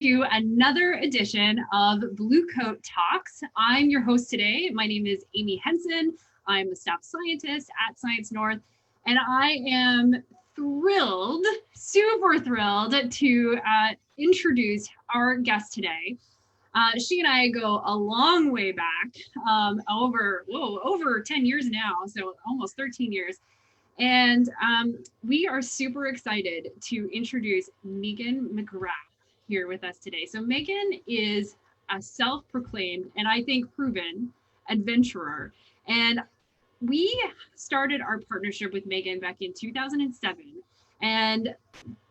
to another edition of Bluecoat Talks. I'm your host today. My name is Amy Henson. I'm a staff scientist at Science North, and I am thrilled, super thrilled to introduce our guest today. She and I go a long way back, over 10 years now, so almost 13 years. And we are super excited to introduce Meagan McGrath here with us today. So Meagan is a self-proclaimed and I think proven adventurer. And we started our partnership with Meagan back in 2007. And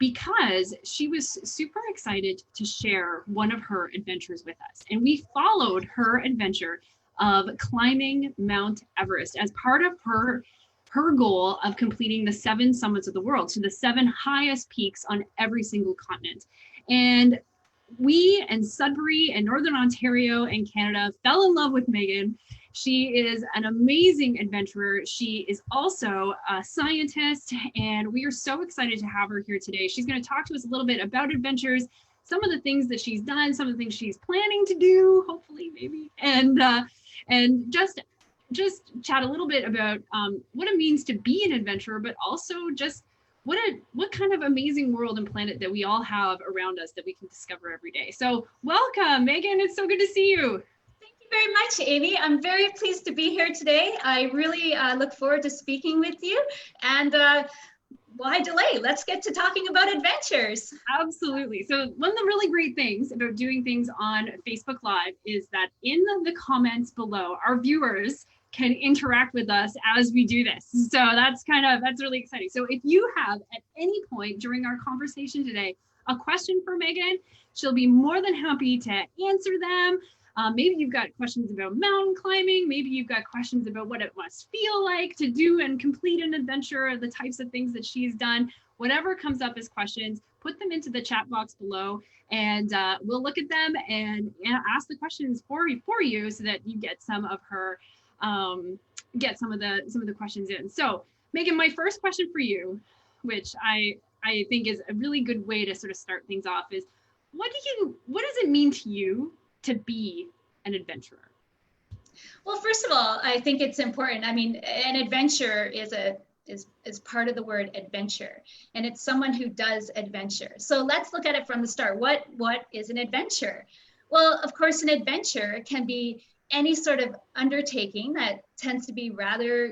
because she was super excited to share one of her adventures with us. And we followed her adventure of climbing Mount Everest as part of her goal of completing the 7 summits of the world, so the 7 highest peaks on every single continent. And we and Sudbury and Northern Ontario and Canada fell in love with Meagan. She is an amazing adventurer. She is also a scientist, and we are so excited to have her here today. She's going to talk to us a little bit about adventures, some of the things that she's done, some of the things she's planning to do, hopefully, maybe, and just chat a little bit about what it means to be an adventurer, but also just what kind of amazing world and planet that we all have around us that we can discover every day. So welcome, Meagan. It's so good to see you. Thank you very much, Amy. I'm very pleased to be here today. I really look forward to speaking with you. And why delay? Let's get to talking about adventures. Absolutely. So one of the really great things about doing things on Facebook Live is that in the comments below, our viewers can interact with us as we do this. So that's really exciting. So if you have at any point during our conversation today a question for Meagan, she'll be more than happy to answer them. Maybe you've got questions about mountain climbing. Maybe you've got questions about what it must feel like to do and complete an adventure, the types of things that she's done. Whatever comes up as questions, put them into the chat box below, and we'll look at them and ask the questions for you so that you get some of her get some of the questions in. So Meagan, my first question for you, which I think is a really good way to sort of start things off, is what does it mean to you to be an adventurer? Well, first of all, I think it's important. I mean, an adventure is part of the word adventure, and it's someone who does adventure. So let's look at it from the start. What is an adventure? Well, of course, an adventure can be any sort of undertaking that tends to be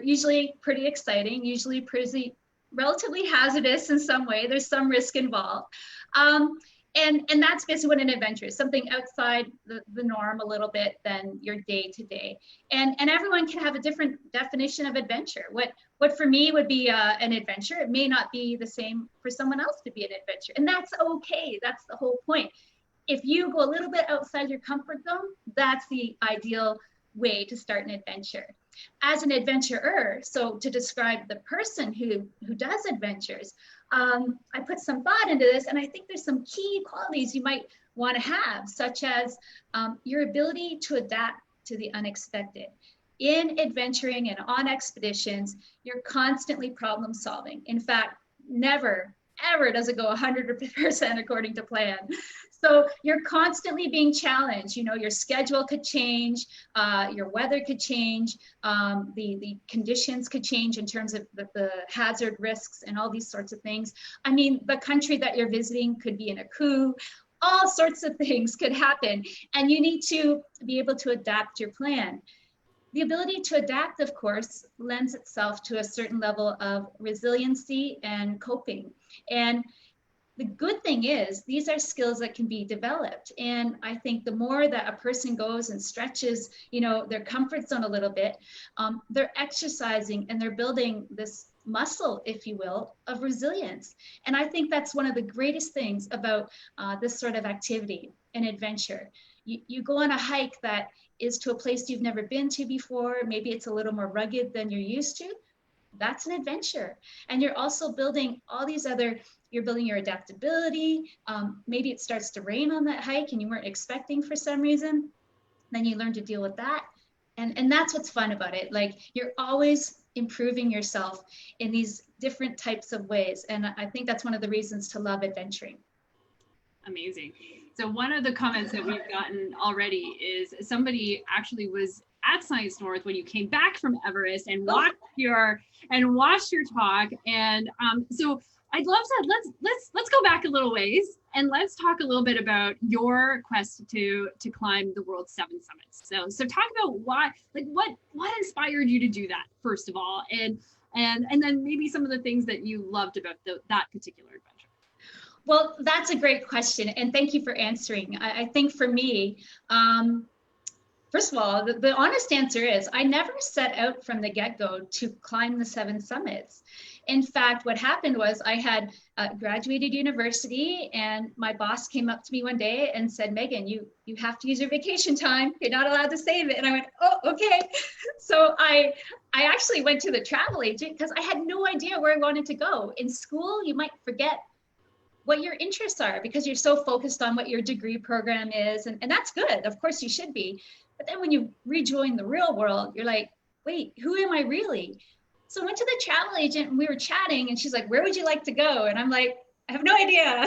usually pretty exciting, usually pretty relatively hazardous in some way. There's some risk involved. And that's basically what an adventure is, something outside the norm a little bit than your day to day. And everyone can have a different definition of adventure. What for me would be an adventure, it may not be the same for someone else to be an adventure. And that's okay, that's the whole point. If you go a little bit outside your comfort zone, that's the ideal way to start an adventure. As an adventurer, so to describe the person who does adventures, I put some thought into this, and I think there's some key qualities you might want to have, such as your ability to adapt to the unexpected. In adventuring and on expeditions, you're constantly problem solving. In fact, never ever does it go 100% according to plan. So you're constantly being challenged. You know, your schedule could change, your weather could change, the conditions could change in terms of the hazard risks and all these sorts of things. I mean, the country that you're visiting could be in a coup. All sorts of things could happen, and you need to be able to adapt your plan. The ability to adapt, of course, lends itself to a certain level of resiliency and coping. And the good thing is, these are skills that can be developed. And I think the more that a person goes and stretches, their comfort zone a little bit, they're exercising and they're building this muscle, if you will, of resilience. And I think that's one of the greatest things about this sort of activity, an adventure. You go on a hike that is to a place you've never been to before. Maybe it's a little more rugged than you're used to. That's an adventure. And you're also building all these other, you're building your adaptability. Maybe it starts to rain on that hike and you weren't expecting for some reason. Then you learn to deal with that. And that's what's fun about it. Like, you're always improving yourself in these different types of ways. And I think that's one of the reasons to love adventuring. Amazing. So one of the comments that we've gotten already is somebody actually was at Science North when you came back from Everest and watched your talk. And so I'd love to let's go back a little ways and let's talk a little bit about your quest to climb the world's 7 summits. So talk about why, like what inspired you to do that first of all, and then maybe some of the things that you loved about that particular adventure. Well, that's a great question, and thank you for answering. I think for me, first of all, the honest answer is I never set out from the get-go to climb the 7 summits. In fact, what happened was I had graduated university, and my boss came up to me one day and said, Megan, you have to use your vacation time. You're not allowed to save it. And I went, oh, okay. So I actually went to the travel agent because I had no idea where I wanted to go. In school, you might forget what your interests are because you're so focused on what your degree program is. And that's good. Of course you should be. But then when you rejoin the real world, you're like, wait, who am I really? So I went to the travel agent and we were chatting and she's like, where would you like to go? And I'm like, I have no idea.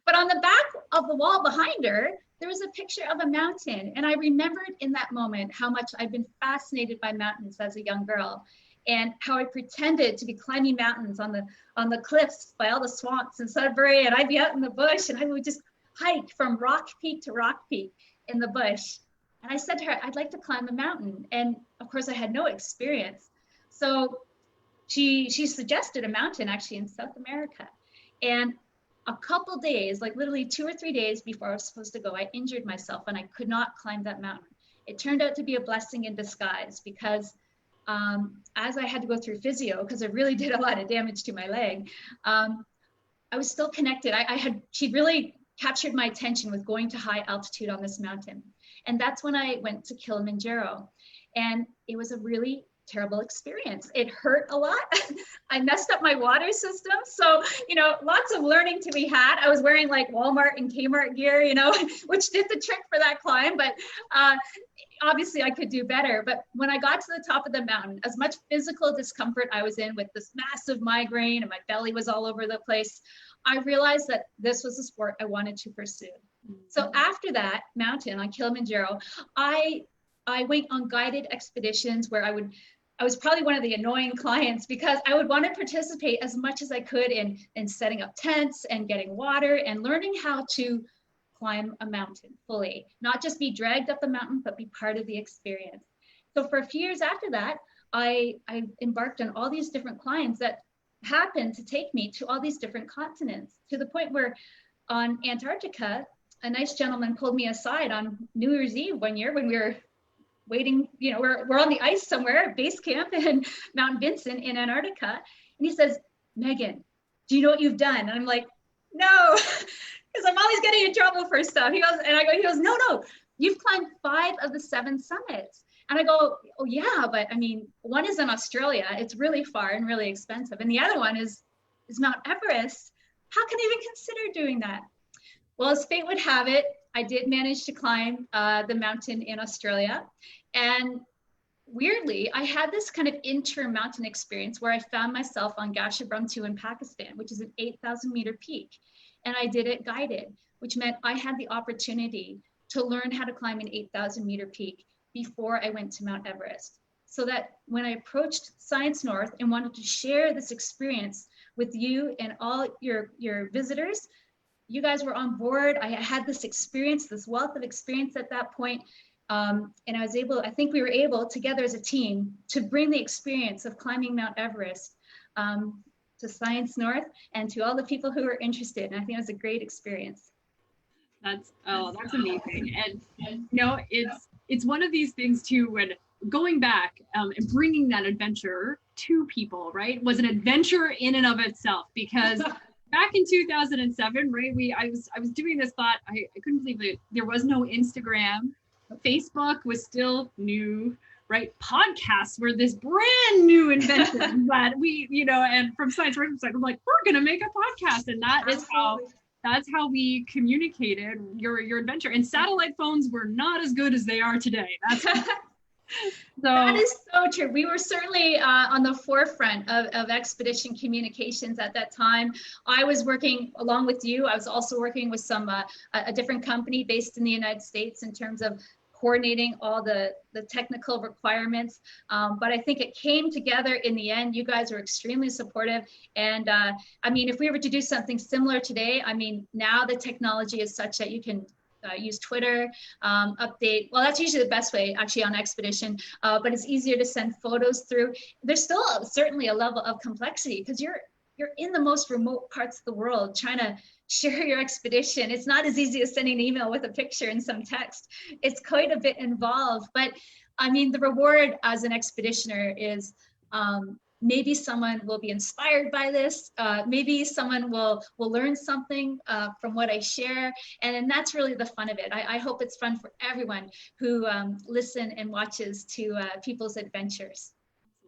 But on the back of the wall behind her, there was a picture of a mountain. And I remembered in that moment how much I'd been fascinated by mountains as a young girl, and how I pretended to be climbing mountains on the cliffs by all the swamps in Sudbury, and I'd be out in the bush and I would just hike from rock peak to rock peak in the bush. And I said to her, I'd like to climb a mountain. And of course I had no experience. So she suggested a mountain actually in South America. And a couple days, like literally 2 or 3 days before I was supposed to go, I injured myself and I could not climb that mountain. It turned out to be a blessing in disguise because as I had to go through physio, because it really did a lot of damage to my leg, I was still connected. She really captured my attention with going to high altitude on this mountain. And that's when I went to Kilimanjaro. And it was a really terrible experience. It hurt a lot. I messed up my water system. So, lots of learning to be had. I was wearing like Walmart and Kmart gear, which did the trick for that climb, but obviously I could do better. But when I got to the top of the mountain, as much physical discomfort I was in with this massive migraine and my belly was all over the place, I realized that this was a sport I wanted to pursue. So after that mountain on Kilimanjaro, I went on guided expeditions where I was probably one of the annoying clients because I would want to participate as much as I could in setting up tents and getting water and learning how to climb a mountain fully, not just be dragged up the mountain, but be part of the experience. So for a few years after that, I embarked on all these different climbs that happened to take me to all these different continents, to the point where on Antarctica, a nice gentleman pulled me aside on New Year's Eve one year when we were waiting, we're on the ice somewhere at base camp in Mount Vincent in Antarctica. And he says, Megan, do you know what you've done? And I'm like, no, because I'm always getting in trouble for stuff. He goes, no, you've climbed 5 of the 7 summits. And I go, oh yeah, but I mean, one is in Australia. It's really far and really expensive. And the other one is Mount Everest. How can I even consider doing that? Well, as fate would have it, I did manage to climb the mountain in Australia. And weirdly, I had this kind of inter-mountain experience where I found myself on Gasherbrum-2 in Pakistan, which is an 8,000 meter peak. And I did it guided, which meant I had the opportunity to learn how to climb an 8,000 meter peak before I went to Mount Everest. So that when I approached Science North and wanted to share this experience with you and all your visitors, you guys were on board. I had this experience, this wealth of experience at that point. And I think we were able together as a team to bring the experience of climbing Mount Everest to Science North and to all the people who were interested. And I think it was a great experience. That's amazing. And it's one of these things too, when going back and bringing that adventure to people, right, was an adventure in and of itself, because back in 2007, right, I was doing this thought, I couldn't believe it. There was no Instagram. Facebook was still new, right? Podcasts were this brand new invention that we, and from Science North, I'm like, we're going to make a podcast. And that's how we communicated your adventure. And satellite phones were not as good as they are today. That So is so true. We were certainly on the forefront of expedition communications at that time. I was working along with you. I was also working with a different company based in the United States in terms of coordinating all the technical requirements. But I think it came together in the end. You guys were extremely supportive. And I mean, if we were to do something similar today, I mean, now the technology is such that you can use Twitter, update. Well, that's usually the best way actually on expedition, but it's easier to send photos through. There's still certainly a level of complexity because you're in the most remote parts of the world trying to share your expedition. It's not as easy as sending an email with a picture and some text. It's quite a bit involved, but I mean, the reward as an expeditioner is maybe someone will be inspired by this. Maybe someone will learn something from what I share. And that's really the fun of it. I hope it's fun for everyone who listen and watches to people's adventures.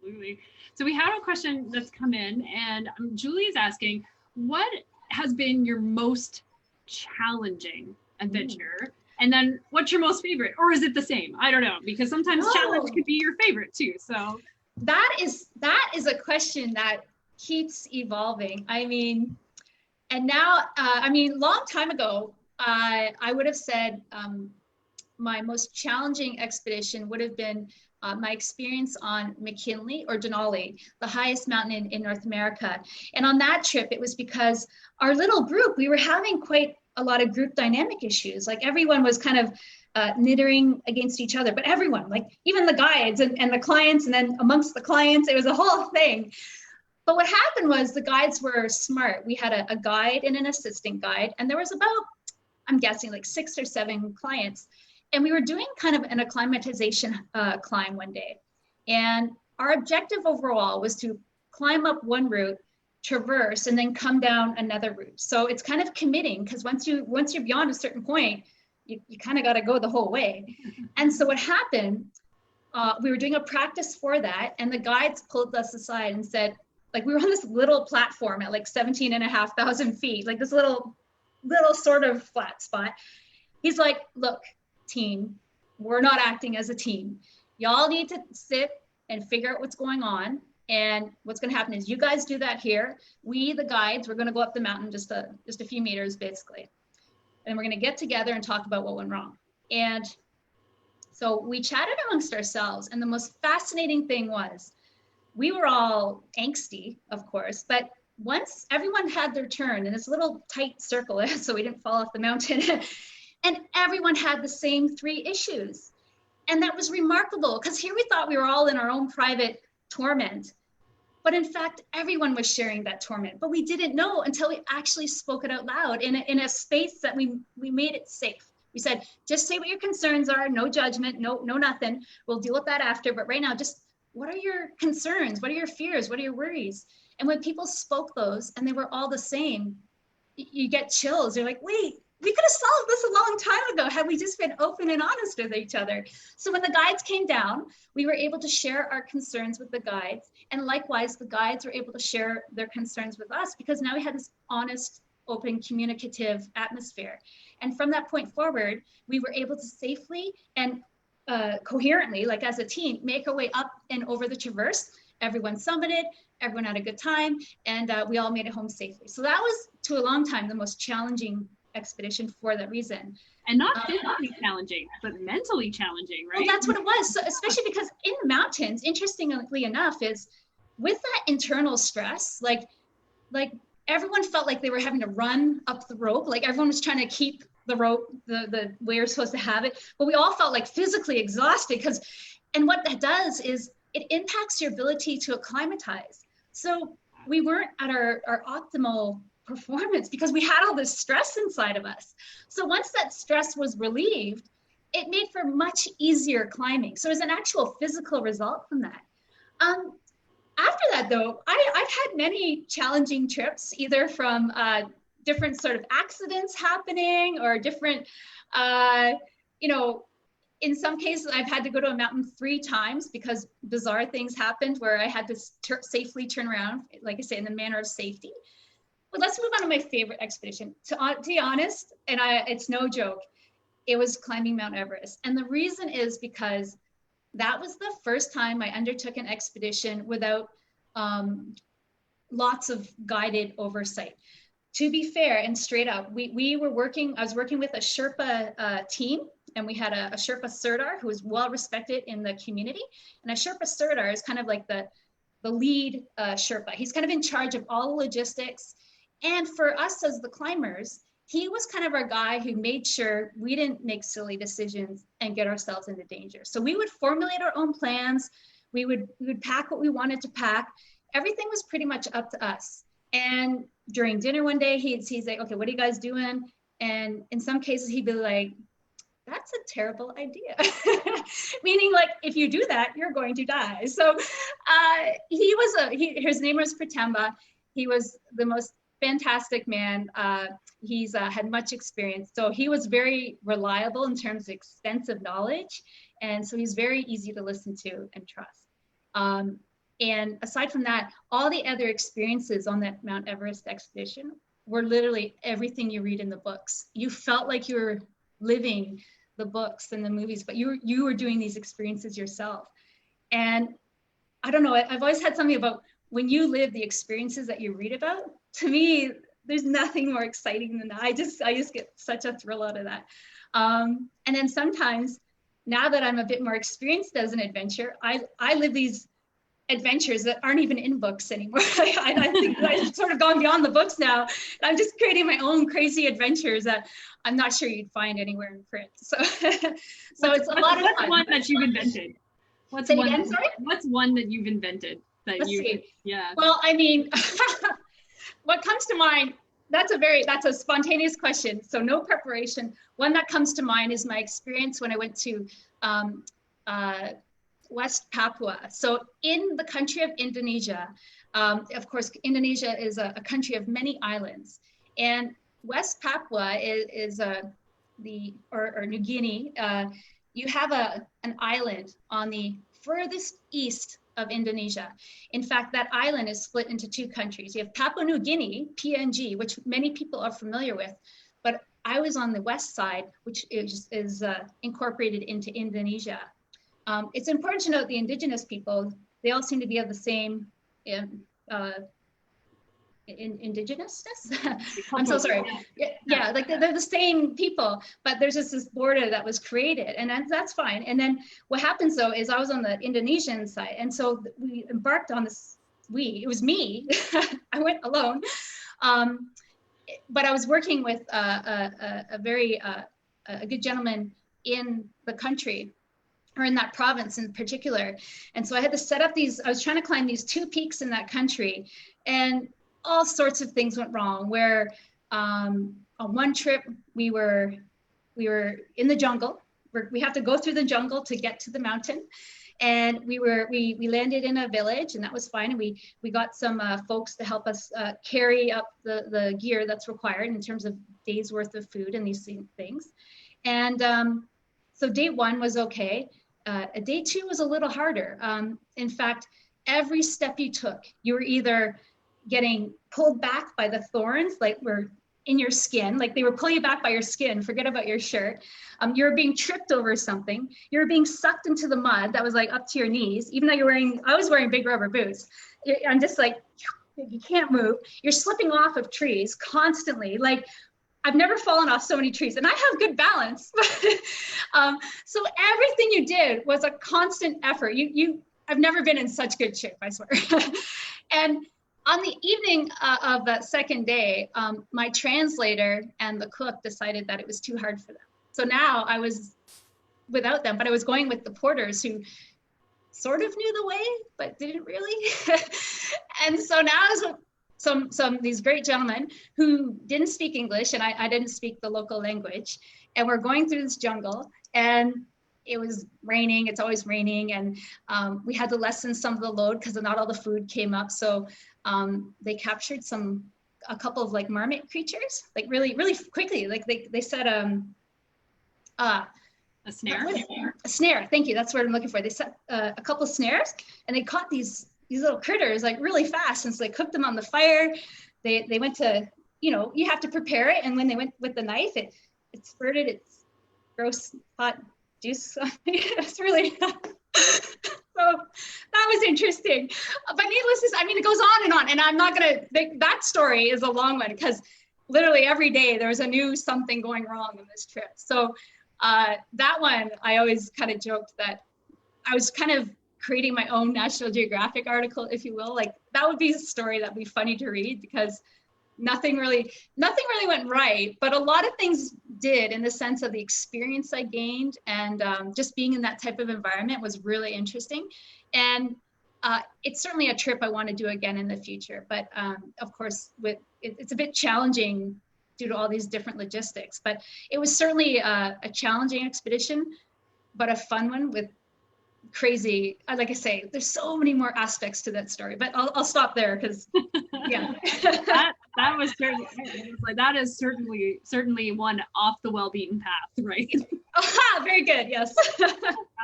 absolutely. So we have a question that's come in, and Julie is asking, what has been your most challenging adventure? And then what's your most favorite? Or is it the same? I don't know, because sometimes challenge could be your favorite too. So that is a question that keeps evolving. I mean, and now, I mean, long time ago, I would have said my most challenging expedition would have been my experience on McKinley or Denali, the highest mountain in North America. And on that trip, it was because our little group, we were having quite a lot of group dynamic issues. Like everyone was kind of knittering against each other, but everyone, like even the guides and the clients, and then amongst the clients, it was a whole thing. But what happened was the guides were smart. We had a guide and an assistant guide, and there was about, I'm guessing like 6 or 7 clients. And we were doing kind of an acclimatization climb one day. And our objective overall was to climb up one route, traverse, and then come down another route. So it's kind of committing, because once you're beyond a certain point, you kind of got to go the whole way. And so what happened, we were doing a practice for that, and the guides pulled us aside and said, like, we were on this little platform at like 17,500 feet, like this little sort of flat spot. He's like, look, team, we're not acting as a team. Y'all need to sit and figure out what's going on. And what's going to happen is you guys do that here. We, the guides, we're going to go up the mountain just a few meters, basically. And we're going to get together and talk about what went wrong. And so we chatted amongst ourselves. And the most fascinating thing was we were all angsty, of course, but once everyone had their turn in this little tight circle, so we didn't fall off the mountain, and everyone had the same 3 issues. And that was remarkable, because here we thought we were all in our own private torment. But in fact, everyone was sharing that torment. But we didn't know until we actually spoke it out loud in a space that we made it safe. We said, just say what your concerns are, no judgment, no nothing. We'll deal with that after. But right now, just what are your concerns? What are your fears? What are your worries? And when people spoke those and they were all the same, you get chills. You're like, wait, we could have solved this a long time ago had we just been open and honest with each other. So when the guides came down, we were able to share our concerns with the guides. And likewise, the guides were able to share their concerns with us, because now we had this honest, open, communicative atmosphere. And from that point forward, we were able to safely and coherently, like as a team, make our way up and over the traverse. Everyone summited, everyone had a good time, and we all made it home safely. So that was, to a long time, the most challenging expedition for that reason. And not physically challenging, but mentally challenging, right? Well, that's what it was. So especially because in the mountains, interestingly enough, is with that internal stress, like everyone felt like they were having to run up the rope. Like everyone was trying to keep the rope the way you're supposed to have it. But we all felt like physically exhausted, and what that does is it impacts your ability to acclimatize. So we weren't at our optimal performance because we had all this stress inside of us. So once that stress was relieved, it made for much easier climbing. So there's an actual physical result from that. After that, though, I've had many challenging trips, either from different sort of accidents happening or different, in some cases, I've had to go to a mountain 3 times because bizarre things happened where I had to safely turn around, like I say, in the manner of safety. But let's move on to my favorite expedition. To be honest, and it's no joke, it was climbing Mount Everest. And the reason is because that was the first time I undertook an expedition without lots of guided oversight. To be fair and straight up, I was working with a Sherpa team, and we had a Sherpa Sirdar who was well respected in the community. And a Sherpa Sirdar is kind of like the lead Sherpa. He's kind of in charge of all the logistics. And for us as the climbers, he was kind of our guy who made sure we didn't make silly decisions and get ourselves into danger. So we would formulate our own plans. We would pack what we wanted to pack. Everything was pretty much up to us. And during dinner one day, he's like, okay, what are you guys doing? And in some cases, he'd be like, that's a terrible idea. Meaning like, if you do that, you're going to die. So his name was Pratemba. He was the most fantastic man. He's had much experience. So he was very reliable in terms of extensive knowledge. And so he's very easy to listen to and trust. And aside from that, all the other experiences on that Mount Everest expedition were literally everything you read in the books. You felt like you were living the books and the movies, but you were doing these experiences yourself. And I don't know, I've always had something about when you live the experiences that you read about. To me, there's nothing more exciting than that. I just get such a thrill out of that. And then sometimes, now that I'm a bit more experienced as an adventurer, I live these adventures that aren't even in books anymore. I think I've sort of gone beyond the books now. I'm just creating my own crazy adventures that I'm not sure you'd find anywhere in print. So it's a lot of fun. What's one that you've invented? What's one that you've invented that yeah. Well, I mean, what comes to mind, that's a spontaneous question. So no preparation. One that comes to mind is my experience when I went to West Papua. So in the country of Indonesia, of course, Indonesia is a country of many islands, and West Papua is New Guinea. You have an island on the furthest east of Indonesia. In fact, that island is split into two countries. You have Papua New Guinea, PNG, which many people are familiar with, but I was on the west side, which is incorporated into Indonesia. It's important to note the indigenous people, they all seem to be of the same indigenousness. I'm so sorry. Yeah, like they're the same people, but there's just this border that was created, and that's fine. And then what happens though is I was on the Indonesian side, and so we embarked on this. It was me. I went alone, but I was working with a very good gentleman in the country, or in that province in particular. And so I had to set up I was trying to climb these two peaks in that country, and all sorts of things went wrong, where on one trip, we were in the jungle. We have to go through the jungle to get to the mountain. And we landed in a village, and that was fine. And we got some folks to help us carry up the gear that's required in terms of days worth of food and these things. And so day one was okay. Day two was a little harder. In fact, every step you took, you were either getting pulled back by the thorns, like were in your skin, like they were pulling you back by your skin, forget about your shirt. You were being tripped over something. You were being sucked into the mud that was like up to your knees, even though I was wearing big rubber boots. I'm just like, you can't move. You're slipping off of trees constantly. Like, I've never fallen off so many trees, and I have good balance. So everything you did was a constant effort. I've never been in such good shape, I swear. And on the evening of that second day, my translator and the cook decided that it was too hard for them. So now I was without them, but I was going with the porters who sort of knew the way, but didn't really. And so now I was with these great gentlemen who didn't speak English, and I didn't speak the local language. And we're going through this jungle, and it was raining. It's always raining. And we had to lessen some of the load because not all the food came up. So they captured a couple of like marmot creatures, like really, really quickly. Like they said, a snare? A snare, thank you. That's what I'm looking for. They set a couple of snares, and they caught these little critters like really fast. And so they cooked them on the fire. They went to, you have to prepare it. And when they went with the knife, it spurted its gross hot juice. It's really, So that was interesting. But needless to say, I mean, it goes on and on. And I'm not going to, that story is a long one because literally every day there was a new something going wrong on this trip. So that one, I always kind of joked that I was kind of creating my own National Geographic article, if you will. Like that would be a story that'd be funny to read because nothing really went right, but a lot of things did in the sense of the experience I gained, and just being in that type of environment was really interesting. And it's certainly a trip I want to do again in the future. But of course, it's a bit challenging due to all these different logistics. But it was certainly a challenging expedition, but a fun one with crazy, like I say, there's so many more aspects to that story, but I'll stop there because yeah. that was certainly, like, that is certainly one off the well-beaten path, right? Very good, yes.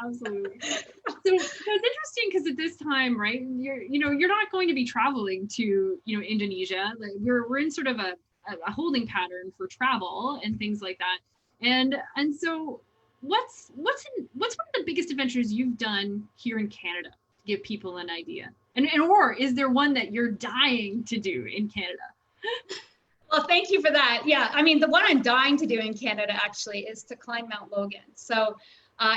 Absolutely. So it's interesting because at this time, right, you're not going to be traveling to Indonesia. Like, we're in sort of a holding pattern for travel and things like that, and so what's one of the biggest adventures you've done here in Canada, to give people an idea? And or is there one that you're dying to do in Canada? Well, thank you for that. Yeah, I mean, the one I'm dying to do in Canada actually is to climb Mount Logan. So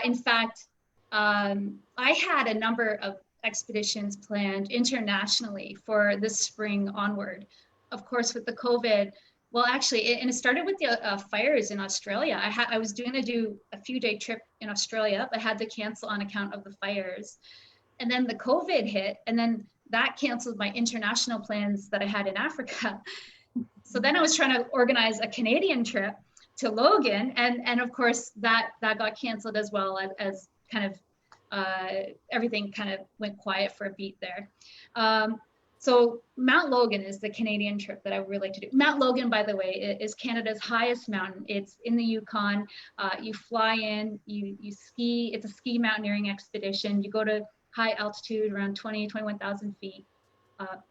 in fact, I had a number of expeditions planned internationally for this spring onward. Of course, with the COVID, well, actually, and it started with the fires in Australia. I was going to do a few-day trip in Australia, but had to cancel on account of the fires. And then the COVID hit, and then that canceled my international plans that I had in Africa. So then I was trying to organize a Canadian trip to Logan, and of course that got canceled as well, as kind of everything kind of went quiet for a beat there. So Mount Logan is the Canadian trip that I would really like to do. Mount Logan, by the way, is Canada's highest mountain. It's in the Yukon. You fly in, you ski. It's a ski mountaineering expedition. You go to high altitude, around 21,000 feet.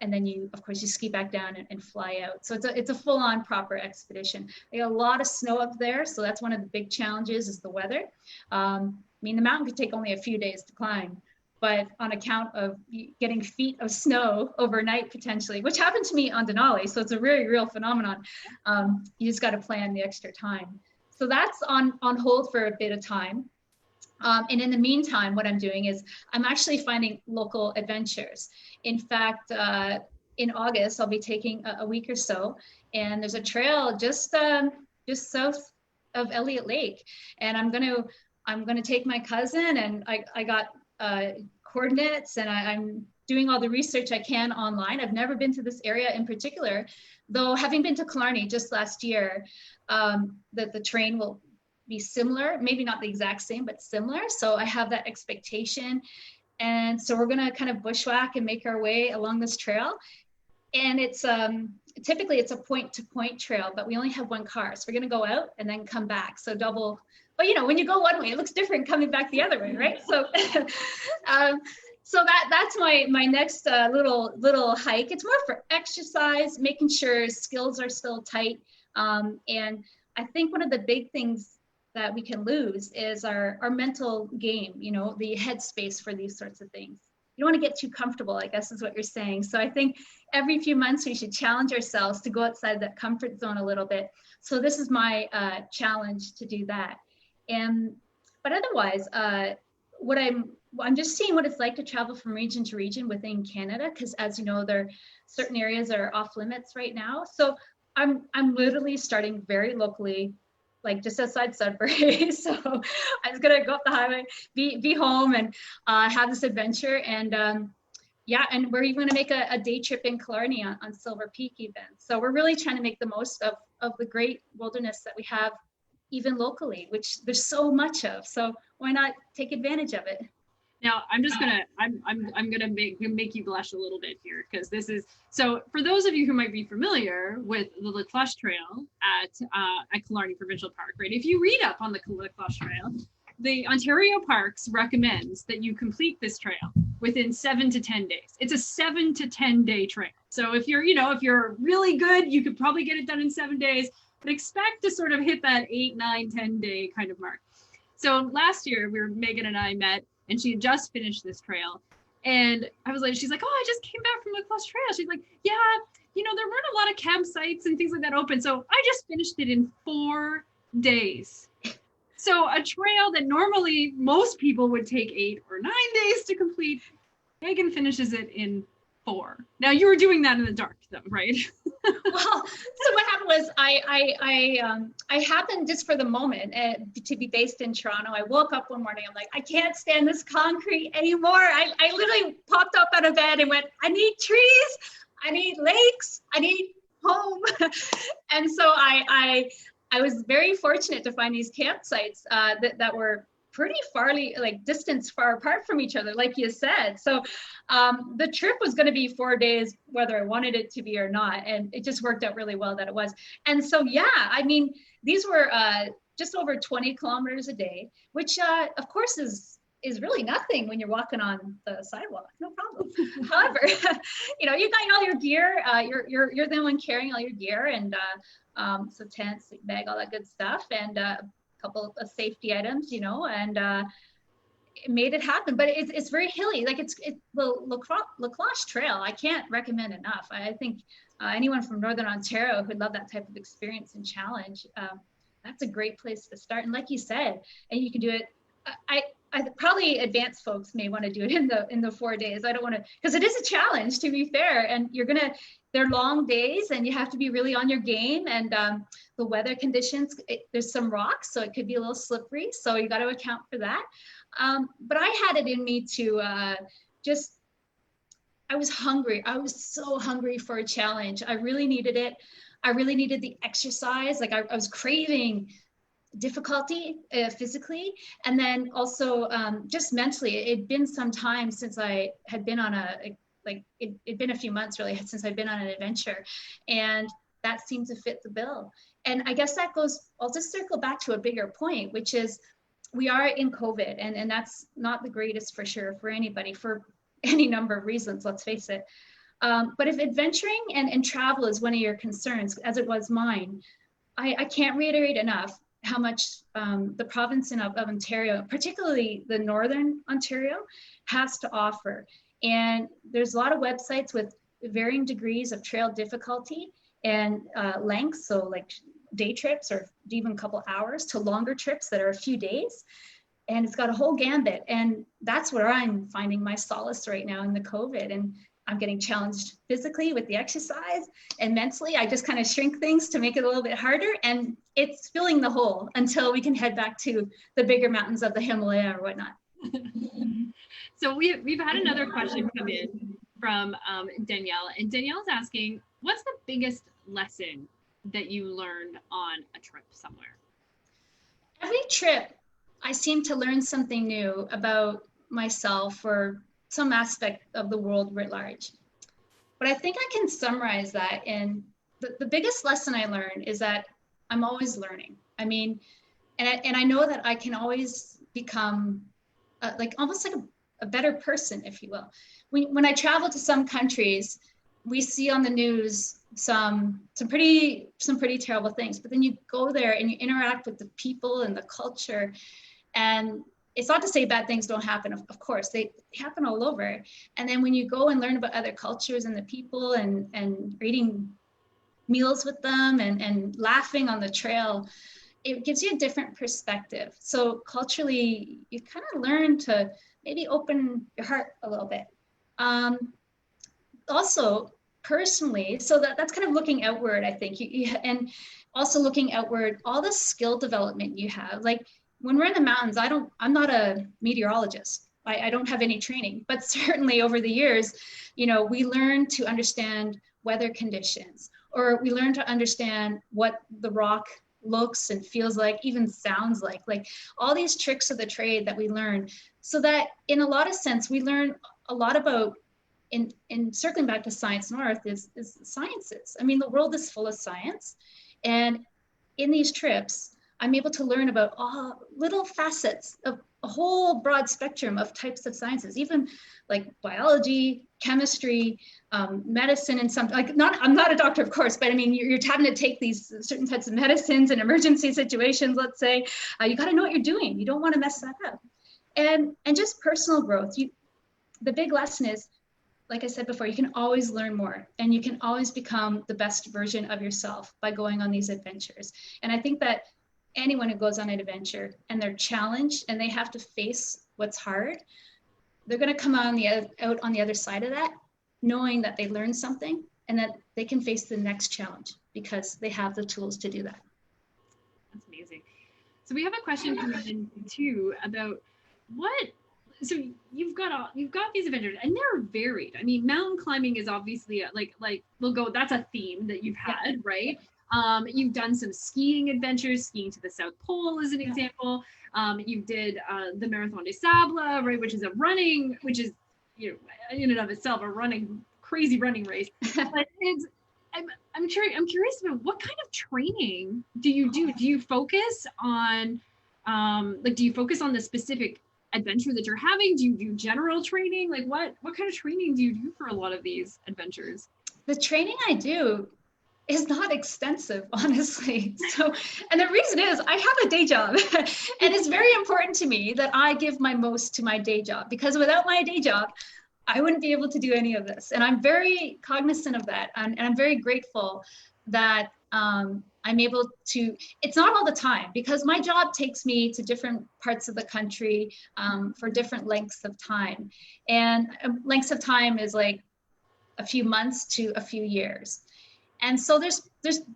And then you ski back down and fly out. So it's a full-on proper expedition. They got a lot of snow up there. So that's one of the big challenges is the weather. I mean, the mountain could take only a few days to climb, but on account of getting feet of snow overnight potentially, which happened to me on Denali, so it's a very real phenomenon, you just got to plan the extra time. So that's on hold for a bit of time. And in the meantime, what I'm doing is I'm actually finding local adventures. In fact, in August, I'll be taking a week or so, and there's a trail just south of Elliott Lake, and I'm gonna take my cousin, and I got coordinates, and I'm doing all the research I can online. I've never been to this area in particular, though having been to Killarney just last year, that the terrain will be similar, maybe not the exact same, but similar. So I have that expectation. And so we're gonna kind of bushwhack and make our way along this trail. And it's typically it's a point-to-point trail, but we only have one car. So we're gonna go out and then come back. So double, but when you go one way, it looks different coming back the other way, right? So so that's my next little hike. It's more for exercise, making sure skills are still tight. And I think one of the big things that we can lose is our mental game, the headspace for these sorts of things. You don't want to get too comfortable, I guess is what you're saying. So I think every few months we should challenge ourselves to go outside that comfort zone a little bit. So this is my challenge to do that. But otherwise, I'm just seeing what it's like to travel from region to region within Canada, because as you know, there are certain areas that are off limits right now. So I'm literally starting very locally, like just outside Sudbury. So I was gonna go up the highway, be home, and have this adventure. And yeah, and we're even gonna make a day trip in Killarney on Silver Peak even. So we're really trying to make the most of the great wilderness that we have even locally, which there's so much of. So why not take advantage of it? Now I'm just gonna I'm gonna make you blush a little bit here, because this is, so for those of you who might be familiar with the La Cloche Trail at Killarney Provincial Park, right? If you read up on the La Cloche Trail, the Ontario Parks recommends that you complete this trail within 7 to 10 days. It's a 7 to 10 day trail. So if you're really good, you could probably get it done in 7 days, but expect to sort of hit that 8, 9, 10 day kind of mark. So last year, Meagan and I met and she had just finished this trail. And I was like, she's like, oh, I just came back from the Close Trail. She's like, yeah, you know, there weren't a lot of campsites and things like that open. So I just finished it in 4 days. So a trail that normally most people would take 8 or 9 days to complete, Meagan finishes it in 4. Now you were doing that in the dark though, right? Well, so what happened was I happened just for the moment to be based in Toronto. I woke up one morning, I'm like, I can't stand this concrete anymore. I literally popped up out of bed and went, I need trees, I need lakes, I need home. And so I was very fortunate to find these campsites that were pretty distance far apart from each other, like you said. So the trip was going to be 4 days, whether I wanted it to be or not. And it just worked out really well that it was. And so, yeah, I mean, these were just over 20 kilometers a day, which of course is really nothing when you're walking on the sidewalk, no problem. However, you know, you got all your gear, you're the one carrying all your gear, and so tent, sleep bag, all that good stuff, and couple of safety items, you know, and it made it happen. But it's very hilly, like it's the Lacrosse Trail. I can't recommend enough. I think anyone from Northern Ontario who'd love that type of experience and challenge, that's a great place to start. And like you said, and you can do it. I probably advanced folks may want to do it in the 4 days. I don't want to, because it is a challenge, to be fair, and they're long days and you have to be really on your game, and the weather conditions, there's some rocks, so it could be a little slippery, so you got to account for that. But I had it in me to I was hungry. I was so hungry for a challenge. I really needed it. I really needed the exercise. Like I was craving difficulty physically, and then also just mentally. It'd been some time since I had been on it'd been a few months really since I'd been on an adventure, and that seemed to fit the bill. And I guess that goes, I'll just circle back to a bigger point, which is we are in COVID, and that's not the greatest for sure for anybody for any number of reasons, let's face it. But if adventuring and travel is one of your concerns, as it was mine, I can't reiterate enough how much the province of Ontario, particularly the Northern Ontario, has to offer. And there's a lot of websites with varying degrees of trail difficulty and length, so like day trips or even a couple hours to longer trips that are a few days. And it's got a whole gambit. And that's where I'm finding my solace right now in the COVID. And I'm getting challenged physically with the exercise, and mentally, I just kind of shrink things to make it a little bit harder. And it's filling the hole until we can head back to the bigger mountains of the Himalaya or whatnot. So we've had another question come in from Danielle, and Danielle's asking, what's the biggest lesson that you learned on a trip somewhere? Every trip, I seem to learn something new about myself or some aspect of the world writ large. But I think I can summarize that in the biggest lesson I learned is that I'm always learning. I mean, and I know that I can always become almost like a better person, if you will. When I travel to some countries, we see on the news some pretty terrible things, but then you go there and you interact with the people and the culture, and it's not to say bad things don't happen. Of course, they happen all over. And then when you go and learn about other cultures and the people and eating meals with them and laughing on the trail, it gives you a different perspective. So culturally, you kind of learn to maybe open your heart a little bit. Also, personally, so that's kind of looking outward, I think. And also looking outward, all the skill development you have. Like, when we're in the mountains, I'm not a meteorologist. I don't have any training, but certainly over the years, you know, we learn to understand weather conditions, or we learn to understand what the rock looks and feels like, even sounds like all these tricks of the trade that we learn, so that in a lot of sense, we learn a lot about, in circling back to Science North, is sciences. I mean, the world is full of science. And in these trips, I'm able to learn about all little facets of a whole broad spectrum of types of sciences, even like biology, chemistry, medicine, and some, I'm not a doctor, of course, but I mean, you're having to take these certain types of medicines in emergency situations, let's say. You got to know what you're doing. You don't want to mess that up. And just personal growth. The big lesson is, like I said before, you can always learn more, and you can always become the best version of yourself by going on these adventures. And I think that anyone who goes on an adventure and they're challenged and they have to face what's hard, they're going to come out on the other side of that, knowing that they learned something and that they can face the next challenge because they have the tools to do that. That's amazing. So we have a question coming in too about so you've got these adventures and they're varied. I mean, mountain climbing is obviously that's a theme that you've had, right? You've done some skiing adventures, skiing to the South Pole as an example. You did the Marathon des Sables, right, which is in and of itself a crazy running race. But I'm curious about what kind of training do you do? Do you focus on the specific adventure that you're having? Do you do general training? Like what kind of training do you do for a lot of these adventures? The training I do is not extensive, honestly. So, and the reason is I have a day job and it's very important to me that I give my most to my day job, because without my day job, I wouldn't be able to do any of this. And I'm very cognizant of that. And I'm very grateful that I'm able to, it's not all the time, because my job takes me to different parts of the country for different lengths of time. And lengths of time is like a few months to a few years. And so there's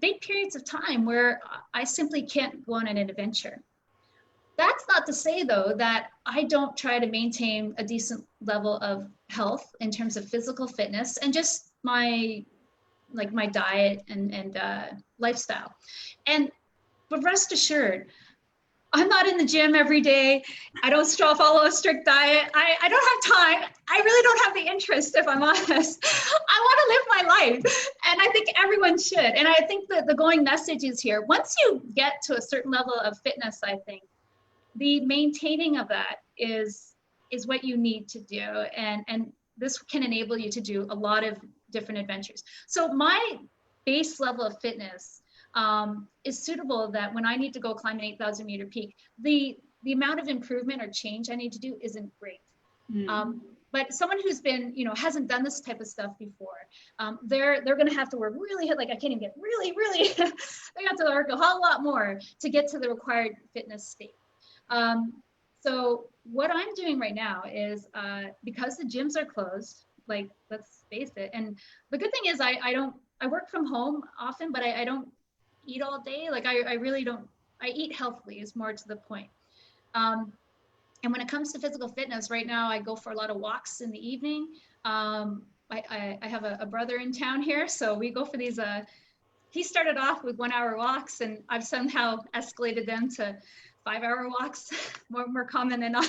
big periods of time where I simply can't go on an adventure. That's not to say, though, that I don't try to maintain a decent level of health in terms of physical fitness and just my diet and lifestyle. But rest assured, I'm not in the gym every day. I don't follow a strict diet. I don't have time. I really don't have the interest, if I'm honest. I want to live my life. And I think everyone should. And I think that the going message is here. Once you get to a certain level of fitness, I think the maintaining of that is what you need to do. And this can enable you to do a lot of different adventures. So my base level of fitness is suitable that when I need to go climb an 8,000 meter peak, the amount of improvement or change I need to do isn't great. But someone who's been, hasn't done this type of stuff before, they're going to have to work really hard. Like I can't even get really, they have to work a whole lot more to get to the required fitness state. So what I'm doing right now is because the gyms are closed, like let's face it. And the good thing is I work from home often, but I don't eat all day. Like I really don't, I eat healthily is more to the point. And when it comes to physical fitness, right now I go for a lot of walks in the evening. I have a brother in town here, so we go for these, he started off with 1 hour walks and I've somehow escalated them to 5 hour walks, more common than not.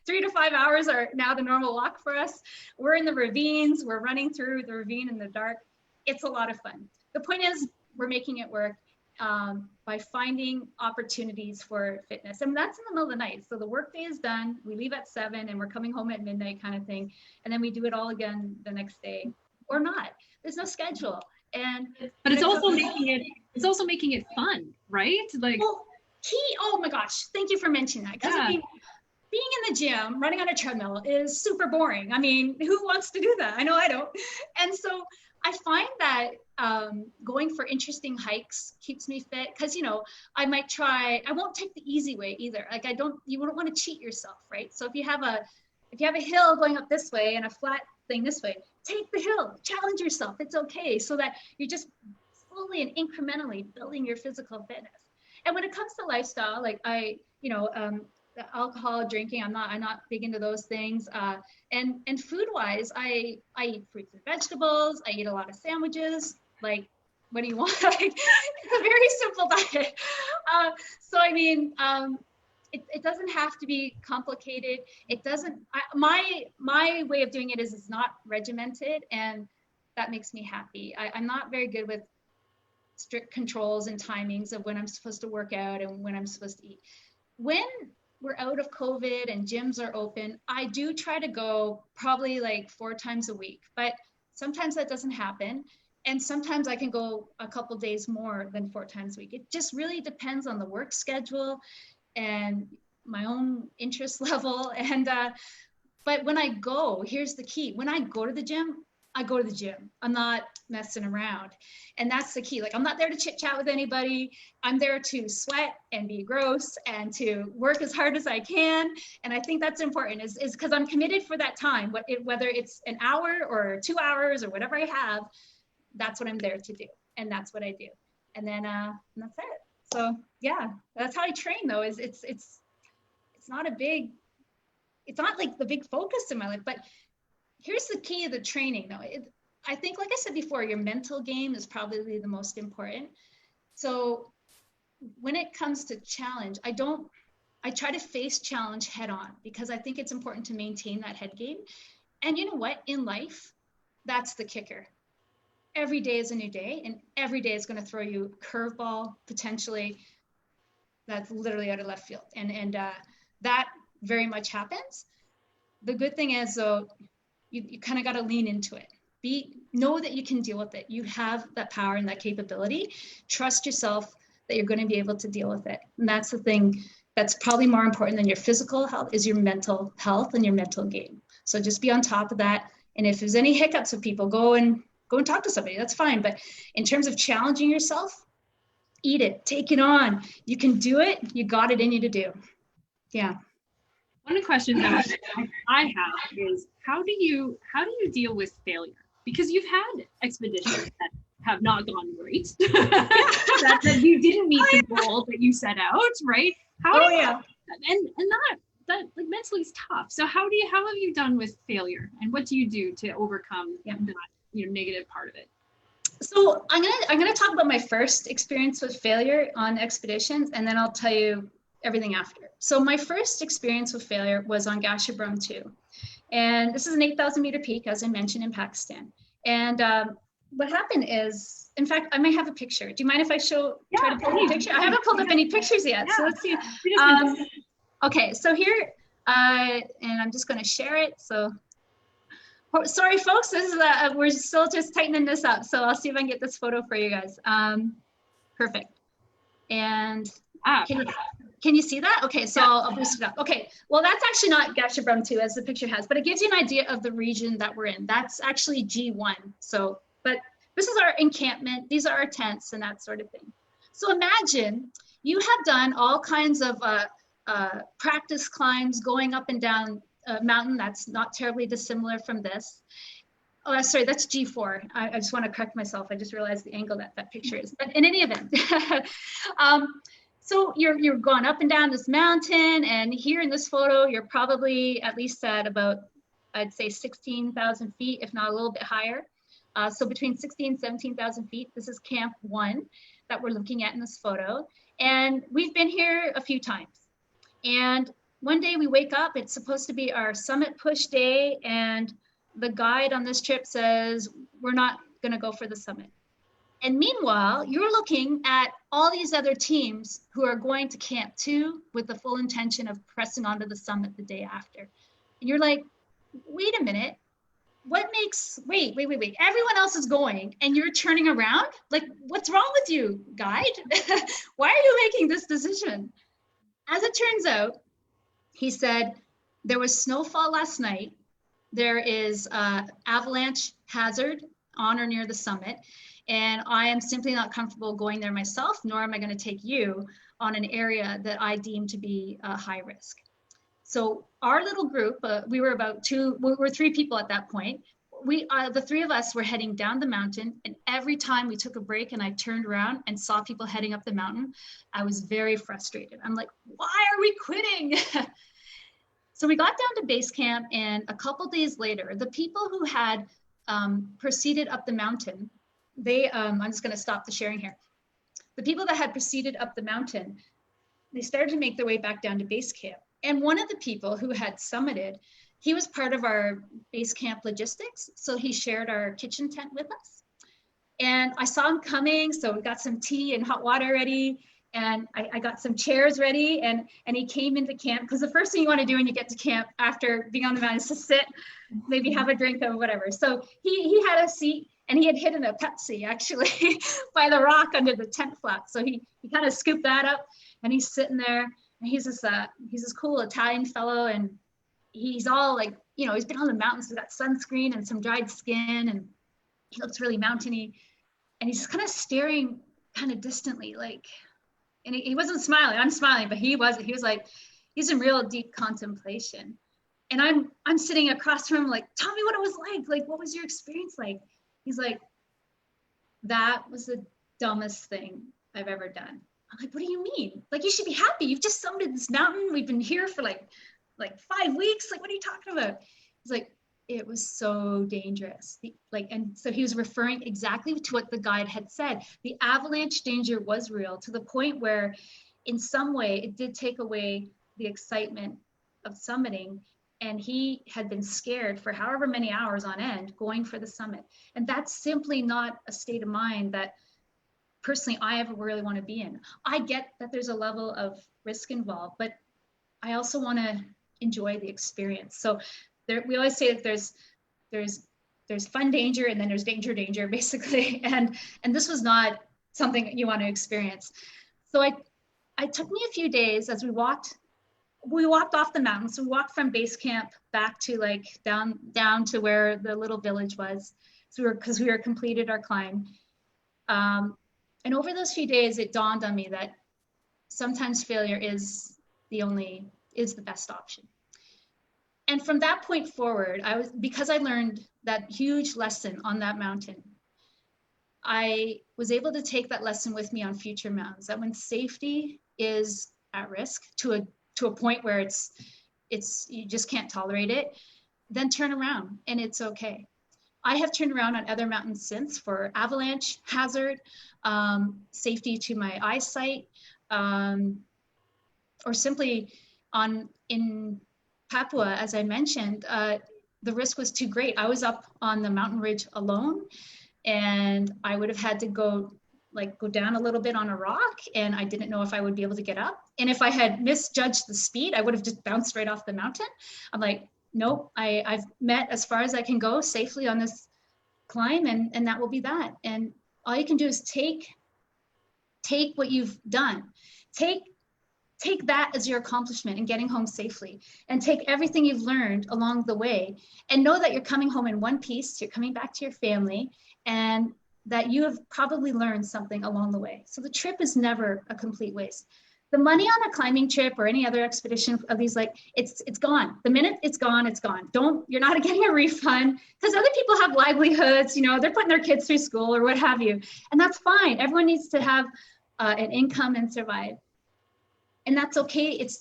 3 to 5 hours are now the normal walk for us. We're in the ravines, we're running through the ravine in the dark. It's a lot of fun. The point is we're making it work by finding opportunities for fitness. And that's in the middle of the night. So the workday is done, we leave at 7 and we're coming home at midnight kind of thing. And then we do it all again the next day or not. There's no schedule. But it's also making it fun, right? Like, well, oh my gosh, thank you for mentioning that. Because I mean, being in the gym, running on a treadmill is super boring. I mean, who wants to do that? I know I don't. And so I find that going for interesting hikes keeps me fit, because I won't take the easy way either. Like you wouldn't want to cheat yourself, right? So if you have a hill going up this way and a flat thing this way, take the hill, challenge yourself. It's okay, so that you're just slowly and incrementally building your physical fitness. And when it comes to lifestyle, like the alcohol drinking, I'm not big into those things. And food wise, I eat fruits and vegetables. I eat a lot of sandwiches. Like, what do you want? Like, it's a very simple diet. So I mean, it doesn't have to be complicated. It doesn't. My way of doing it is it's not regimented, and that makes me happy. I'm not very good with strict controls and timings of when I'm supposed to work out and when I'm supposed to eat. When we're out of COVID and gyms are open, I do try to go probably like 4 times a week, but sometimes that doesn't happen. And sometimes I can go a couple days more than 4 times a week. It just really depends on the work schedule and my own interest level. And, but when I go, here's the key. When I go to the gym, I go to the gym. I'm not messing around. And that's the key. Like, I'm not there to chit chat with anybody. I'm there to sweat and be gross and to work as hard as I can. And I think that's important is because I'm committed for that time, whether it's an hour or 2 hours or whatever I have, that's what I'm there to do. And that's what I do. And then and that's it. So yeah, that's how I train though, is it's not a big, it's not like the big focus in my life, but here's the key of the training though. I think, like I said before, your mental game is probably the most important. So when it comes to challenge, I try to face challenge head on because I think it's important to maintain that head game. And you know what, in life, that's the kicker. Every day is a new day, and every day is going to throw you a curveball potentially that's literally out of left field. And that very much happens. The good thing is though, you kind of got to lean into it. Know that you can deal with it. You have that power and that capability. Trust yourself that you're going to be able to deal with it. And that's the thing that's probably more important than your physical health is your mental health and your mental game. So just be on top of that. And if there's any hiccups with people, go and talk to somebody. That's fine. But in terms of challenging yourself, eat it, take it on. You can do it. You got it in you to do. Yeah. One of the questions that I have is how do you deal with failure? Because you've had expeditions that have not gone great, that you didn't meet the goal that you set out, right? And that like mentally is tough. So how have you done with failure, and what do you do to overcome that negative part of it? So I'm gonna talk about my first experience with failure on expeditions, and then I'll tell you everything after. So my first experience with failure was on Gasherbrum 2. And this is an 8,000 meter peak, as I mentioned, in Pakistan. And what happened is, in fact, I may have a picture. Do you mind if I try to pull a picture? I haven't pulled up any pictures yet, so let's see. Okay, so here, and I'm just gonna share it. So, sorry folks, this is we're still just tightening this up. So I'll see if I can get this photo for you guys. Perfect. And can you see that? Okay, so I'll boost it up. Okay, well, that's actually not Gasherbrum 2 as the picture has, but it gives you an idea of the region that we're in. That's actually G1. So, but this is our encampment. These are our tents and that sort of thing. So imagine you have done all kinds of practice climbs going up and down a mountain that's not terribly dissimilar from this. Oh, sorry, that's G4. I just want to correct myself. I just realized the angle that picture is. But in any event, so you're going up and down this mountain, and here in this photo, you're probably at least at about, I'd say 16,000 feet, if not a little bit higher. So between 16 and 17,000 feet, this is Camp 1 that we're looking at in this photo. And we've been here a few times. And one day we wake up, it's supposed to be our summit push day, and the guide on this trip says, we're not gonna go for the summit. And meanwhile, you're looking at all these other teams who are going to Camp 2 with the full intention of pressing onto the summit the day after. And you're like, wait a minute, wait, everyone else is going and you're turning around? Like, what's wrong with you, guide? Why are you making this decision? As it turns out, he said, there was snowfall last night. There is avalanche hazard on or near the summit. And I am simply not comfortable going there myself, nor am I going to take you on an area that I deem to be high risk. So our little group, we were we 3 people at that point. The 3 of us were heading down the mountain, and every time we took a break and I turned around and saw people heading up the mountain, I was very frustrated. I'm like, why are we quitting? So we got down to base camp, and a couple days later, the people who had proceeded up the mountain, I'm just going to stop the sharing here. The people that had proceeded up the mountain, they started to make their way back down to base camp. And one of the people who had summited, he was part of our base camp logistics. So he shared our kitchen tent with us. And I saw him coming. So we got some tea and hot water ready. And I got some chairs ready. And he came into camp, because the first thing you want to do when you get to camp after being on the mountain is to sit, maybe have a drink or whatever. So he had a seat, and he had hidden a Pepsi actually by the rock under the tent flap. So he kind of scooped that up, and he's sitting there. And he's this cool Italian fellow, and he's all like, you know, he's been on the mountains, he's got sunscreen and some dried skin, and he looks really mountainy. And he's kind of staring kind of distantly, like, and he wasn't smiling. I'm smiling, but he wasn't. He was like, he's in real deep contemplation. And I'm sitting across from him, like, tell me what it was like. Like, what was your experience like? He's like, that was the dumbest thing I've ever done. I'm like, what do you mean? Like, you should be happy. You've just summited this mountain. We've been here for like 5 weeks. Like, what are you talking about? He's like, it was so dangerous. And so he was referring exactly to what the guide had said. The avalanche danger was real, to the point where in some way it did take away the excitement of summiting. And he had been scared for however many hours on end going for the summit. And that's simply not a state of mind that personally I ever really want to be in. I get that there's a level of risk involved, but I also want to enjoy the experience. So we always say that there's fun danger, and then there's danger, basically. And this was not something you want to experience. So it took me a few days as we walked off the mountain. So we walked from base camp back to like down to where the little village was. So because we were completed our climb. And over those few days, it dawned on me that sometimes failure is the best option. And from that point forward, because I learned that huge lesson on that mountain, I was able to take that lesson with me on future mountains, that when safety is at risk to a point where it's you just can't tolerate it, then turn around and it's okay. I have turned around on other mountains since for avalanche hazard, safety to my eyesight, or simply in Papua, as I mentioned, the risk was too great. I was up on the mountain ridge alone, and I would have had to go down a little bit on a rock, and I didn't know if I would be able to get up. And if I had misjudged the speed, I would have just bounced right off the mountain. I'm like, nope, I've met as far as I can go safely on this climb, and that will be that. And all you can do is take what you've done. Take that as your accomplishment in getting home safely, and take everything you've learned along the way, and know that you're coming home in one piece. You're coming back to your family, and that you have probably learned something along the way. So the trip is never a complete waste. The money on a climbing trip or any other expedition of these, like, it's gone. The minute it's gone, it's gone. You're not getting a refund, because other people have livelihoods, you know, they're putting their kids through school or what have you. And that's fine. Everyone needs to have an income and survive. And that's okay. It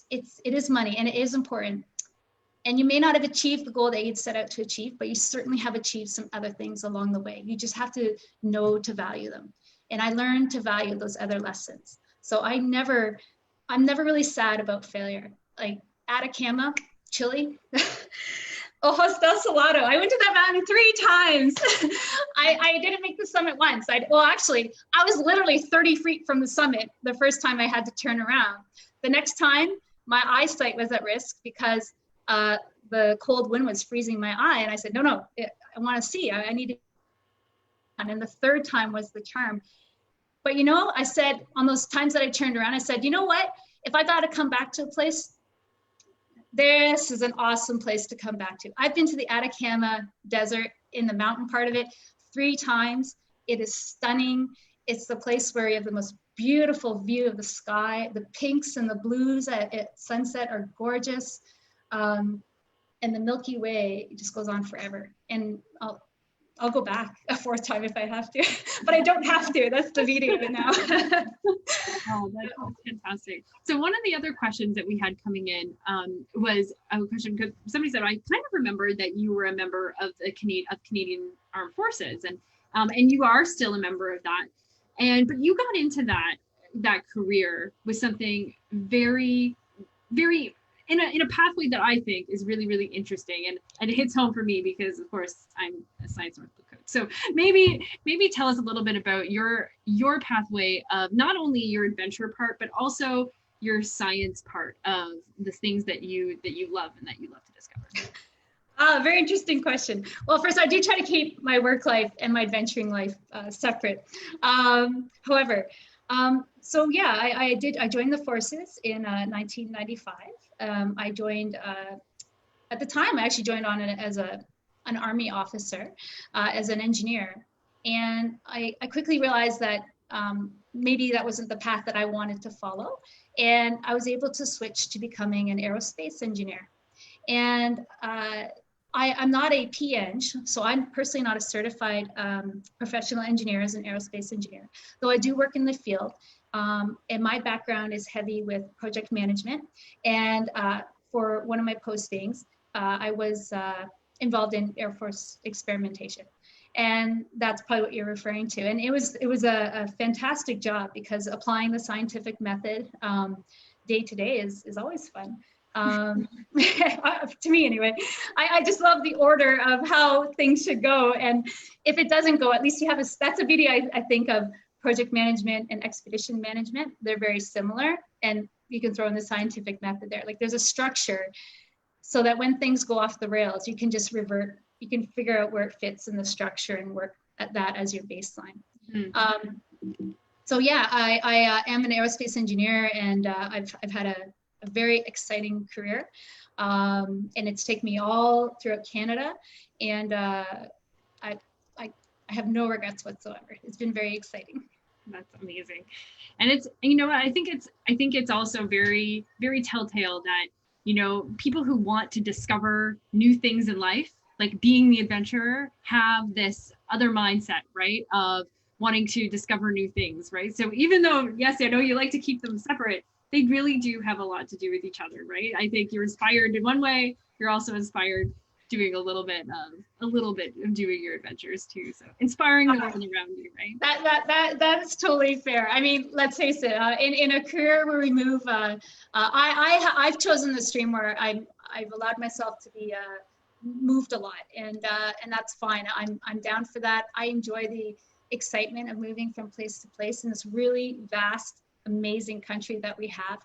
is money, and it is important. And you may not have achieved the goal that you'd set out to achieve, but you certainly have achieved some other things along the way. You just have to know to value them. And I learned to value those other lessons. So I'm never really sad about failure. Like Atacama, Chile, Ojos del Salado. I went to that mountain 3 times. I didn't make the summit once. I was literally 30 feet from the summit the first time I had to turn around. The next time, my eyesight was at risk because the cold wind was freezing my eye. And I said, no, I want to see. I need to. And the third time was the charm. But, you know, I said on those times that I turned around, I said, you know what? If I got to come back to a place, this is an awesome place to come back to. I've been to the Atacama Desert in the mountain part of it 3 times. It is stunning. It's the place where you have the most beautiful view of the sky. The pinks and the blues at sunset are gorgeous. And the Milky Way just goes on forever. And I'll go back a 4th time if I have to, but I don't have to. That's the beauty of it now. Oh, that's fantastic. So one of the other questions that we had coming in was a question, because somebody said, I kind of remember that you were a member of the Canadian Armed Forces, and you are still a member of that. But you got into that career with something very, very in a pathway that I think is really, really interesting, and it hits home for me because, of course, I'm a science North Bluecoat. So maybe tell us a little bit about your pathway of not only your adventure part, but also your science part of the things that you love and that you love to discover. Very interesting question. Well, first, I do try to keep my work life and my adventuring life separate. However, So yeah, I joined the forces in 1995. I joined, at the time, I actually joined on as an Army officer, as an engineer. And I quickly realized that maybe that wasn't the path that I wanted to follow. And I was able to switch to becoming an aerospace engineer. And I'm not a PEng, so I'm personally not a certified professional engineer as an aerospace engineer, though I do work in the field. And my background is heavy with project management. And for one of my postings, I was involved in Air Force experimentation. And that's probably what you're referring to. And it was a fantastic job, because applying the scientific method day to day is always fun. To me anyway. I just love the order of how things should go. And if it doesn't go, at least you have that's a beauty, I think, of project management and expedition management. They're very similar, and you can throw in the scientific method there. Like, there's a structure so that when things go off the rails, you can just revert, you can figure out where it fits in the structure and work at that as your baseline. Mm-hmm. So yeah, I am an aerospace engineer, and I've had a very exciting career, and it's taken me all throughout Canada, and I have no regrets whatsoever. It's been very exciting. That's amazing. And it's, you know, I think it's also very, very telltale that, you know, people who want to discover new things in life, like being the adventurer, have this other mindset, right, of wanting to discover new things, right? So even though, yes, I know you like to keep them separate, they really do have a lot to do with each other, right? I think you're inspired in one way, you're also inspired doing a little bit of doing your adventures too. So inspiring the world around you, right? That's totally fair. I mean, let's face it, in a career where we move, I've chosen the stream where I've allowed myself to be moved a lot, and that's fine. I'm down for that. I enjoy the excitement of moving from place to place in this really vast, amazing country that we have,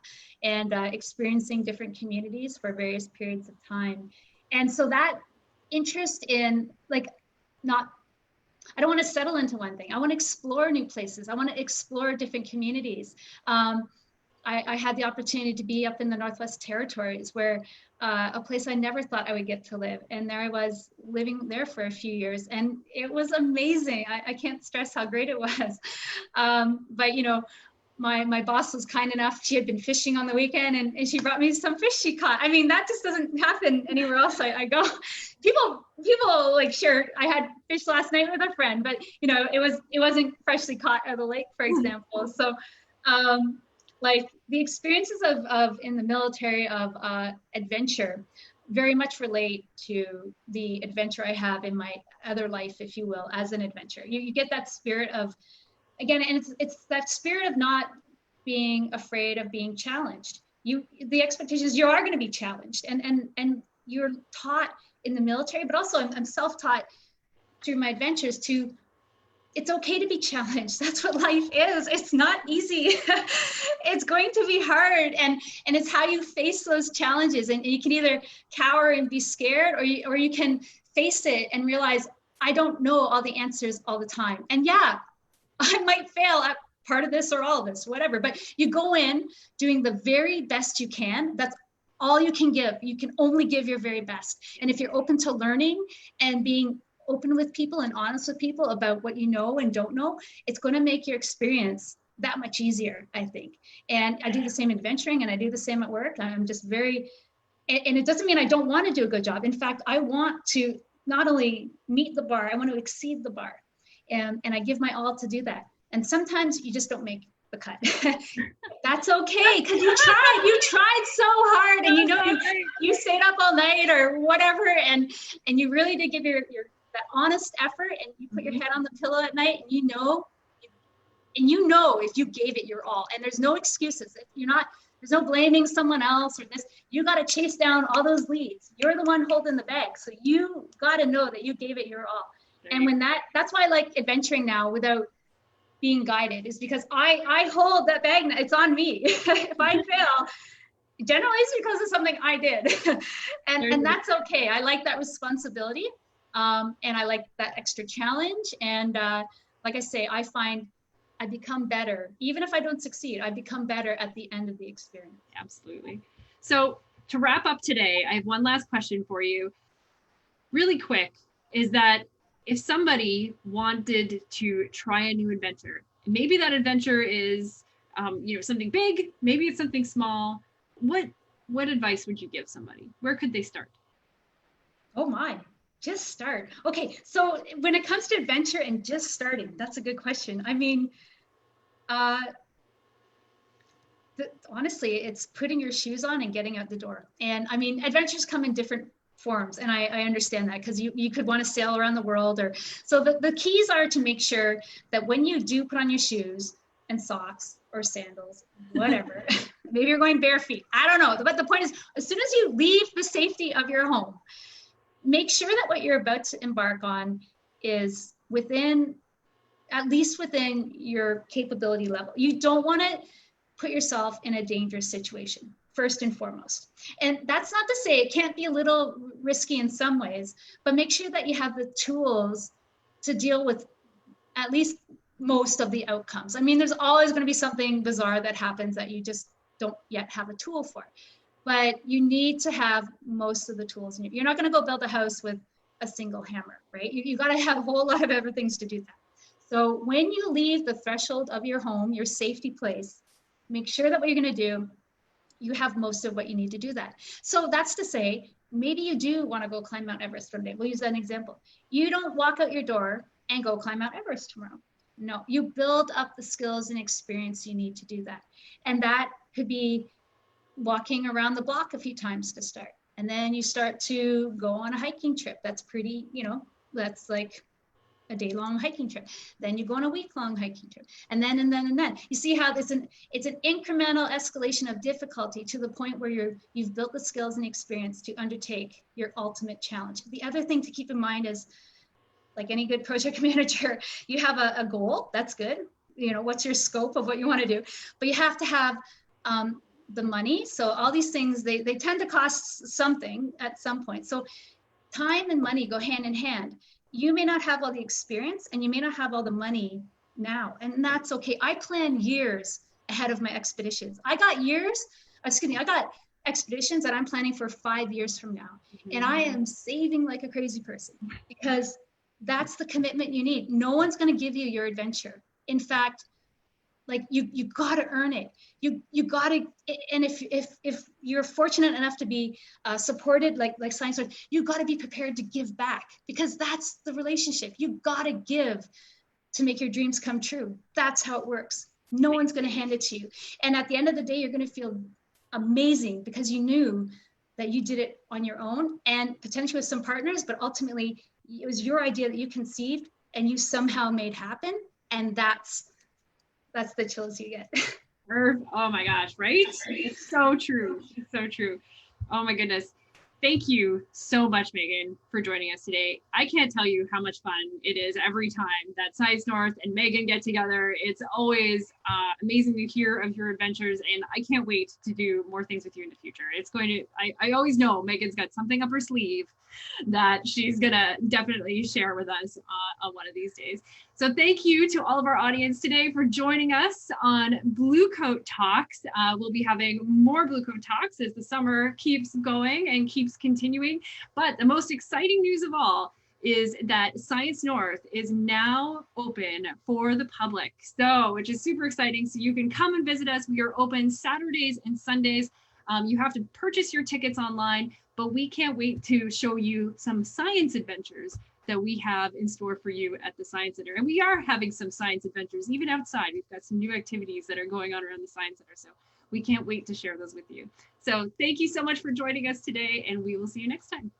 and experiencing different communities for various periods of time. And so that interest in, like, I don't want to settle into one thing. I want to explore new places. I want to explore different communities. I had the opportunity to be up in the Northwest Territories, where a place I never thought I would get to live. And there I was living there for a few years, and it was amazing. I can't stress how great it was. But, you know, my boss was kind enough. She had been fishing on the weekend, and she brought me some fish she caught. I mean, that just doesn't happen anywhere else I go. People like, sure, I had fish last night with a friend, but, you know, it wasn't freshly caught out of the lake, for example. So like, the experiences of in the military of adventure very much relate to the adventure I have in my other life, if you will, as an adventurer. You get that spirit of, again, and it's that spirit of not being afraid of being challenged. The expectations, you are going to be challenged, and you're taught in the military, but also I'm self-taught through my adventures to, it's okay to be challenged. That's what life is. It's not easy. It's going to be hard, and it's how you face those challenges. And you can either cower and be scared, or you can face it and realize, I don't know all the answers all the time. And yeah, I might fail at part of this or all of this, whatever, but you go in doing the very best you can. That's all you can give. You can only give your very best. And if you're open to learning and being open with people and honest with people about what you know and don't know, it's going to make your experience that much easier, I think. And I do the same adventuring, and I do the same at work. I'm just very, and it doesn't mean I don't want to do a good job. In fact, I want to not only meet the bar, I want to exceed the bar. And I give my all to do that. And sometimes you just don't make the cut. That's okay, because you tried so hard, and you know, you stayed up all night or whatever, and you really did give your that honest effort, and you put your head on the pillow at night, and you know if you gave it your all. And there's no excuses. If you're not, there's no blaming someone else or this. You got to chase down all those leads. You're the one holding the bag, so you got to know that you gave it your all. And when that's why I like adventuring now without being guided, is because I hold that bag. It's on me. If I fail, generally it's because of something I did. and that's okay. I like that responsibility. And I like that extra challenge. And like I say, I find I become better. Even if I don't succeed, I become better at the end of the experience. Absolutely. So to wrap up today, I have one last question for you. Really quick, is that if somebody wanted to try a new adventure, maybe that adventure is something big, maybe it's something small, what advice would you give somebody? Where could they start? Oh my, just start. Okay, so when it comes to adventure and just starting, that's a good question. I mean, honestly, it's putting your shoes on and getting out the door. And I mean, adventures come in different forms, and I understand that, because you could want to sail around the world, or so the keys are to make sure that when you do put on your shoes and socks or sandals, whatever, maybe you're going bare feet, I don't know, but the point is, as soon as you leave the safety of your home, make sure that what you're about to embark on is at least within your capability level. You don't want to put yourself in a dangerous situation, first and foremost. And that's not to say it can't be a little risky in some ways, but make sure that you have the tools to deal with at least most of the outcomes. I mean, there's always going to be something bizarre that happens that you just don't yet have a tool for. But you need to have most of the tools. You're not going to go build a house with a single hammer, right? You got to have a whole lot of other things to do that. So when you leave the threshold of your home, your safety place, make sure that what you're going to do, you have most of what you need to do that. So that's to say, maybe you do want to go climb Mount Everest one day. We'll use that as an example. You don't walk out your door and go climb Mount Everest tomorrow. No, you build up the skills and experience you need to do that. And that could be walking around the block a few times to start. And then you start to go on a hiking trip. That's pretty, that's like a day-long hiking trip. Then you go on a week-long hiking trip. And then. You see how it's an incremental escalation of difficulty to the point where you've built the skills and experience to undertake your ultimate challenge. The other thing to keep in mind is, like any good project manager, you have a goal. That's good. What's your scope of what you want to do? But you have to have the money. So all these things, they tend to cost something at some point. So time and money go hand in hand. You may not have all the experience and you may not have all the money now, and that's okay. I plan years ahead of my expeditions. I got expeditions that I'm planning for 5 years from now. Mm-hmm. And I am saving like a crazy person, because that's the commitment you need. No one's going to give you your adventure. In fact, like you got to earn it. You got to, and if you're fortunate enough to be supported like Science North, you got to be prepared to give back, because that's the relationship. You got to give to make your dreams come true. That's how it works. No one's going to hand it to you. And at the end of the day, you're going to feel amazing, because you knew that you did it on your own, and potentially with some partners, but ultimately it was your idea that you conceived and you somehow made happen. And that's the chills you get. Oh my gosh, right? It's so true. It's so true. Oh my goodness. Thank you so much, Meagan, for joining us today. I can't tell you how much fun it is every time that Science North and Meagan get together. It's always amazing to hear of your adventures, and I can't wait to do more things with you in the future. It's going to, I always know Meagan's got something up her sleeve that she's gonna definitely share with us on one of these days. So thank you to all of our audience today for joining us on Bluecoat Talks. We'll be having more Bluecoat Talks as the summer keeps going and keeps continuing. But the most exciting news of all is that Science North is now open for the public. So, which is super exciting. So you can come and visit us. We are open Saturdays and Sundays. You have to purchase your tickets online, but we can't wait to show you some science adventures that we have in store for you at the Science Center. And we are having some science adventures even outside. We've got some new activities that are going on around the Science Center. So we can't wait to share those with you. So thank you so much for joining us today, and we will see you next time.